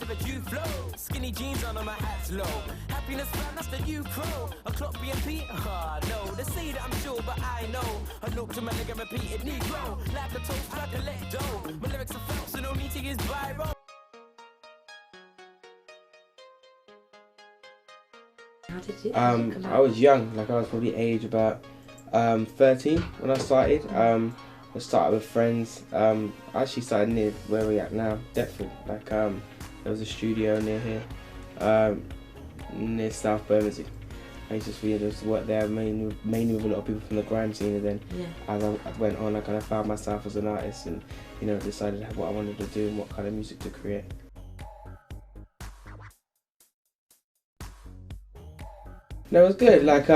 never do flow. Skinny jeans on and my hat's low. Happiness fam, that's the new crow. A clock BNP, no. They say that I'm sure, but I know. I look to my nigga repeated Negro. Like a toast, try to let go. My lyrics are false, so no meeting is viral. How did you I was young, like I was probably age about 13 when I started. I started with friends. I actually started near where we're at now, Deptford. Like there was a studio near here, near South Bermondsey. I used to work there mainly with a lot of people from the grime scene, and then as I went on, I kind of found myself as an artist, and decided what I wanted to do and what kind of music to create. No, it was good. Like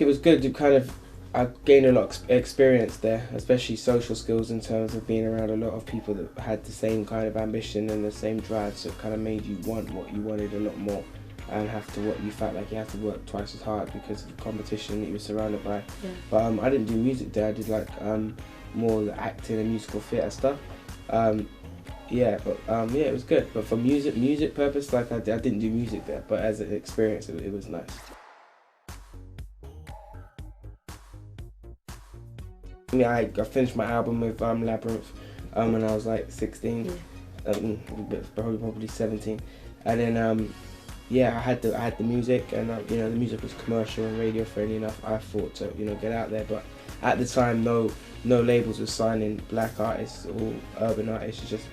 it was good to I gained a lot of experience there, especially social skills in terms of being around a lot of people that had the same kind of ambition and the same drive. So it kind of made you want what you wanted a lot more, and you felt like you have to work twice as hard because of the competition that you were surrounded by. Yeah. But I didn't do music there. I did more the acting and musical theatre stuff. It was good. But for music purpose, I didn't do music there. But as an experience, it was nice. I finished my album with Labyrinth when I was like 16, probably 17, and then I had the music, and the music was commercial and radio friendly enough. I thought to get out there, but at the time no labels were signing black artists or urban artists. It just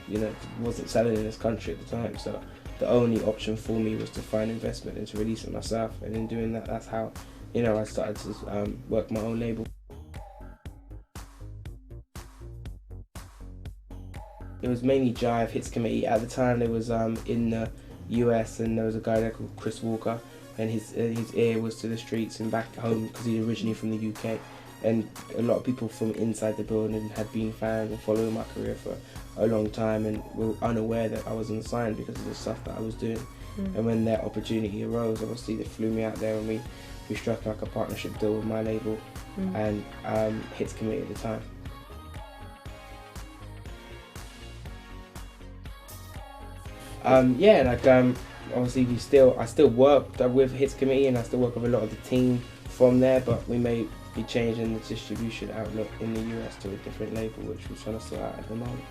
wasn't selling in this country at the time. So the only option for me was to find investment and to release it myself. And in doing that, that's how I started to work my own label. It was mainly Jive Hits Committee. At the time, there was in the US, and there was a guy there called Chris Walker, and his ear was to the streets and back home because he's originally from the UK. And a lot of people from inside the building had been fans and following my career for a long time, and were unaware that I was unsigned because of the stuff that I was doing. And when that opportunity arose, obviously they flew me out there, and we struck like a partnership deal with my label and Hits Committee at the time. Obviously I still worked with Hits Committee, and I still work with a lot of the team from there, but we may be changing the distribution outlet in the US to a different label, which we're trying to sort out at the moment.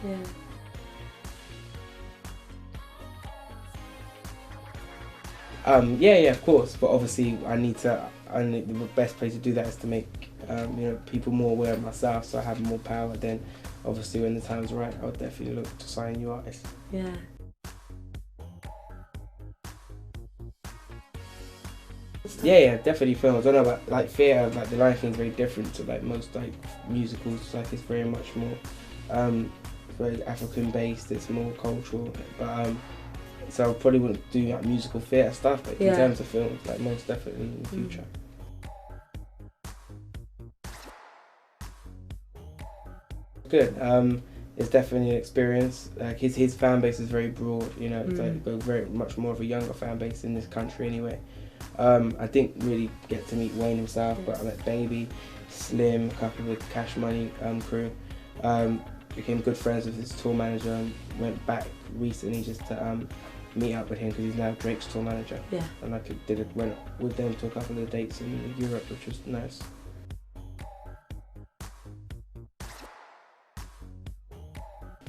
Of course, but obviously the best place to do that is to make people more aware of myself, so I have more power. Then obviously when the time's right, I'll definitely look to sign new artists. Yeah, definitely films. I don't know about like theatre, like the Lion King's very different to like most like musicals. Like it's very much more very African based, it's more cultural. But so I probably wouldn't do like musical theatre stuff, but in terms of films, like most definitely in the future. Good. It's definitely an experience. Like his fan base is very broad, it's like very much more of a younger fan base in this country anyway. I didn't really get to meet Wayne himself, but I met Baby, Slim, a couple of the Cash Money crew. Became good friends with his tour manager, and went back recently just to meet up with him because he's now Drake's tour manager. And I went with them to a couple of dates in Europe, which was nice.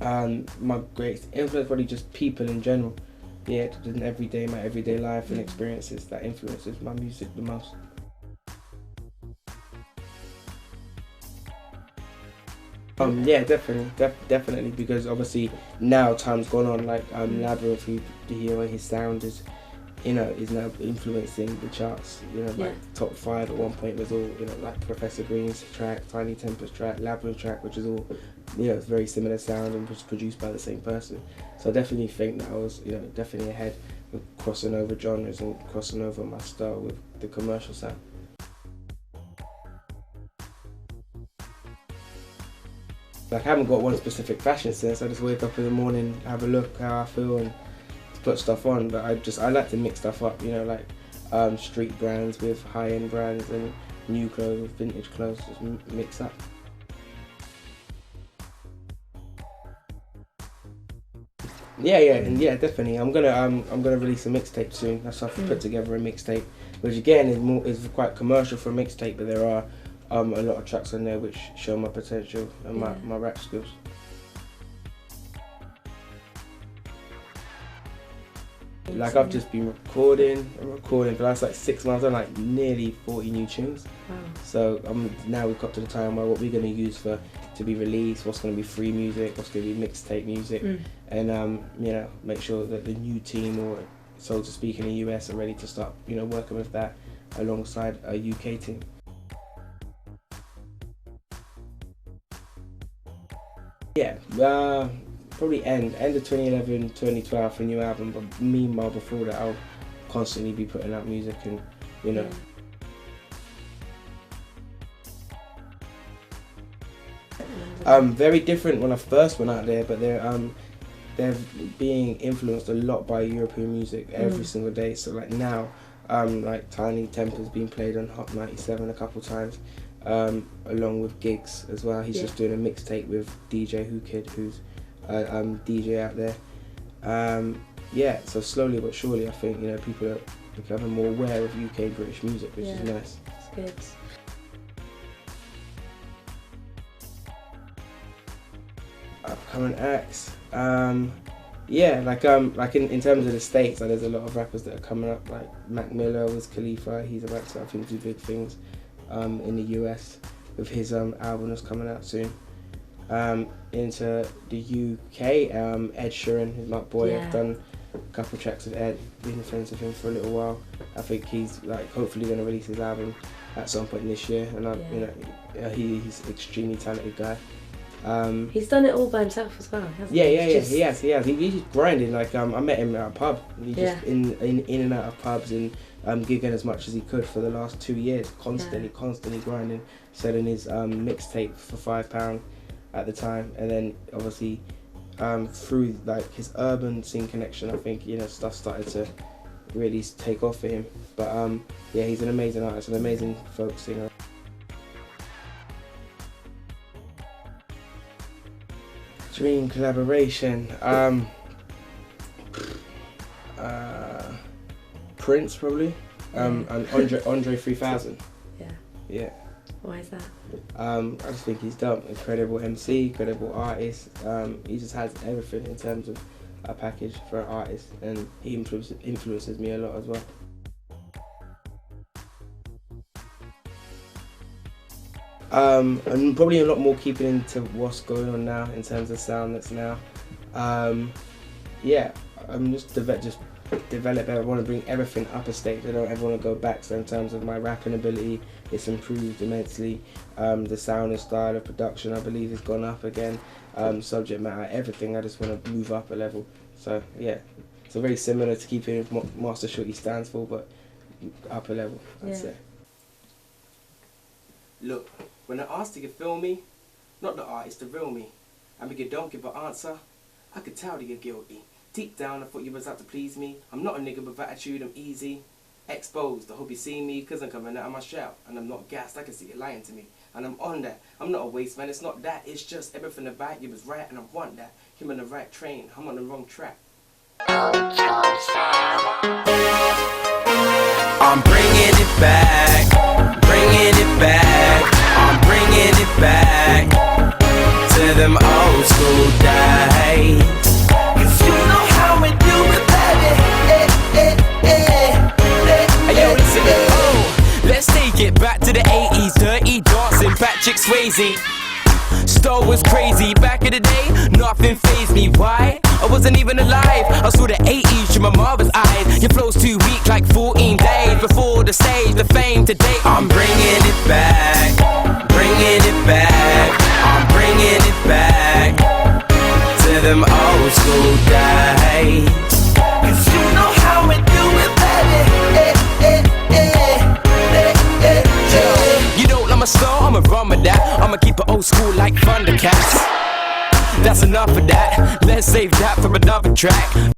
My greatest influence probably just people in general. Yeah, just my everyday life and experiences that influences my music the most. Definitely, because obviously now time's gone on. Like Labyrinth, you hear his sound is now influencing the charts. Like top 5 at one point was all like Professor Green's track, Tiny Temper's track, Labyrinth track, which is all it's very similar sound and was produced by the same person. So I definitely think that I was definitely ahead with crossing over genres and crossing over my style with the commercial sound. Like I haven't got one specific fashion sense. I just wake up in the morning, have a look how I feel, and put stuff on. But I like to mix stuff up. Like street brands with high-end brands and new clothes with vintage clothes. Just mix up. Yeah, definitely. I'm gonna release a mixtape soon. That's I've put together a mixtape, which again is quite commercial for a mixtape, but there are a lot of tracks on there which show my potential and my rap skills. Like I've just been recording for the last like 6 months. I've done like nearly 40 new tunes. Wow. So now we've got to the time where what we're going to use to be released, what's going to be free music, what's going to be mixtape music, and you know, make sure that the new team, or so to speak, in the US are ready to start, you know, working with that alongside a UK team. Yeah, probably end of 2011, 2012 for a new album, but meanwhile before that I'll constantly be putting out music and, you know. Very different when I first went out there, but they're being influenced a lot by European music every single day. So like now, like Tiny Temper's been played on Hot 97 a couple times, along with gigs as well. He's just doing a mixtape with DJ Who Kid, who's DJ out there. Yeah, so slowly but surely I think, you know, people are becoming more aware of UK British music, which is nice. That's good. Upcoming acts, yeah, like in terms of the States, there's a lot of rappers that are coming up, like Mac Miller, Wiz Khalifa. He's about to, I think, do big things in the US with his album that's coming out soon. Into the UK, Ed Sheeran is my boy. I've done a couple tracks with Ed, been friends with him for a little while. I think he's like hopefully going to release his album at some point this year, and you know, he's an extremely talented guy. He's done it all by himself as well, hasn't he? He has. He's just grinding. Like I met him at a pub. He just in and out of pubs and gigging as much as he could for the last 2 years, constantly grinding, selling his mixtape for £5 at the time, and then obviously through like his urban scene connection, I think, you know, stuff started to really take off for him. But yeah, he's an amazing artist, an amazing folk singer. Dream collaboration, Prince probably, and Andre 3000. Yeah. Why is that? I just think he's dope. Incredible MC, incredible artist. He just has everything in terms of a package for an artist, and he influences me a lot as well. And probably a lot more keeping into what's going on now in terms of sound that's now. Yeah, I'm just develop. I want to bring everything up a stage. I don't ever want to go back. So in terms of my rapping ability, it's improved immensely. The sound and style of production, I believe, has gone up again. Subject matter, everything. I just want to move up a level. So yeah, so very similar to keeping what Master Shortie stands for, but up a level, I'd say. Look, when I asked you to feel me, not the artist, the real me. And if you don't give an answer, I could tell that you're guilty. Deep down, I thought you was out to please me. I'm not a nigga with attitude, I'm easy. Exposed, I hope you see me, cause I'm coming out of my shell. And I'm not gassed, I can see you lying to me. And I'm on that, I'm not a waste man, it's not that. It's just everything about you was right and I want that. Him on the right train, I'm on the wrong track. I'm bringing it back, bringing it back. I'm bringing it back to them old school days. Cause you know how we do it, baby. Hey, yo, listen, let's take it back to the 80s. Dirty dancing, Patrick Swayze. Star was crazy back in the day, nothing fazed me. Why? I wasn't even alive. I saw the 80s through my mother's eyes. Your flow's too weak, like 14 days before the stage, the fame today. I'm bringing it back, bringing it back. I'm bringing it back to them old school days. Cause you know how we do it, baby. You don't like my star, I'ma run with that. I'ma keep it old school like Thundercats. That's enough of that, let's save that for another track.